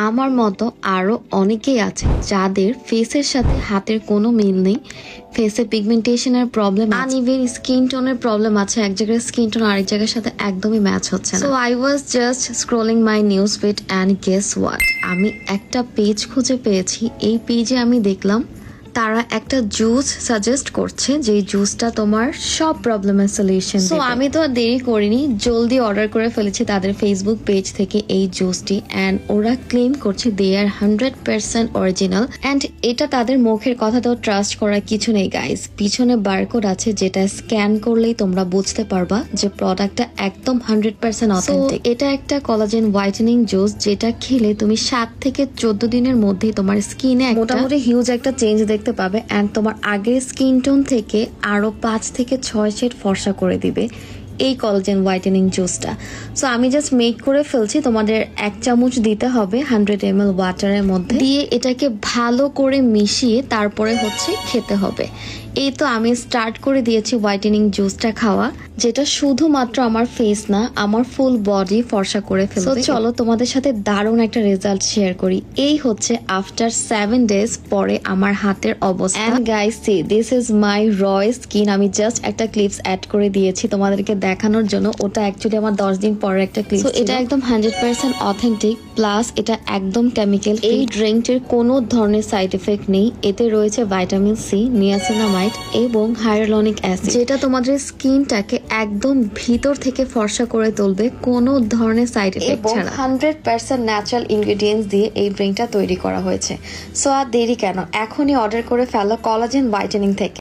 আমার মতো আরো অনেকেই আছে যাদের ফেসের সাথে হাতের কোনো মিল নেই, ফেসে পিগমেন্টেশনের প্রবলেম, আনইভেন স্কিন টোনের প্রবলেম আছে, এক জায়গায় স্কিন টোন আরেক জায়গার সাথে একদমই ম্যাচ হচ্ছে না। So I was just scrolling my news feed and guess what, আমি একটা পেজ খুঁজে পেয়েছি। এই পেজে আমি দেখলাম তারা একটা জুস সাজেস্ট করছে, যে জুসটা তোমার সব প্রবলেমের সলিউশন। সো আমি তো আর দেরি করিনি, জলদি অর্ডার করে ফেলেছি তাদের ফেসবুক পেজ থেকে এই জুসটি। অ্যান্ড ওরা ক্লেম করছে দে আর 100% অরিজিনাল। অ্যান্ড এটা তাদের মুখের কথা তো ট্রাস্ট করার কিছু নেই গাইস, পিছনে বারকোড আছে যেটা স্ক্যান করলেই তোমরা বুঝতে পারবা যে প্রোডাক্টটা একদম 100% অথেন্টিক। এটা একটা কোলাজেন হোয়াইটেনিং জুস, যেটা খেলে তুমি 7 থেকে 14 দিনের মধ্যেই তোমার স্কিনে মোটামুটি হিউজ একটা চেঞ্জ দেখতে পাবে। এন্ড তোমার আগের স্কিন টোন থেকে আরো 5 থেকে 6 শেড ফর্সা করে দিবে এই কোলাজেন হোয়াইটেনিং জুসটা। সো আমি জাস্ট মেক করে ফেলছি, তোমাদের 1 চামচ দিতে হবে 100 ml ওয়াটারের মধ্যে দিয়ে, এটাকে ভালো করে মিশিয়ে তারপরে খেতে হবে। এই তো আমি স্টার্ট করে দিয়েছি হোয়াইটেনিং জুসটা খাওয়া, যেটা শুধুমাত্র আমার ফেস না আমার ফুল বডি ফর্সা করে ফেলবে। চলো তোমাদের সাথে দারুণ একটা রেজাল্ট শেয়ার করি। এই আফটার 7 ডেজ পরে আমার হাতের অবস্থা। And guys see this is my raw skin. আমি জাস্ট একটা ক্লিপস অ্যাড করে দিয়েছি তোমাদেরকে দেখানোর জন্য, ওটা অ্যাকচুয়ালি আমার 10 দিন পরের একটা ক্লিপ। এটা একদম 100% অথেন্টিক, প্লাস এটা একদম কেমিক্যাল। এই ড্রিঙ্কটির কোনো ধরনের সাইড এফেক্ট নেই। এতে রয়েছে ভিটামিন সি, নিয়াসিনামাইড এবং হাইয়ালুরোনিক অ্যাসিড, যেটা তোমাদের স্কিনটাকে একদম ভিতর থেকে ফর্সা করে তুলবে কোনো ধরনের সাইড এফেক্ট ছাড়া। 100% ন্যাচারাল ইনগ্রেডিয়েন্টস দিয়ে এই ড্রিঙ্কটা তৈরি করা হয়েছে। সো আর দেরি কেন, এখনই অর্ডার করে ফেলো কোলাজেন হোয়াইটেনিং থেকে।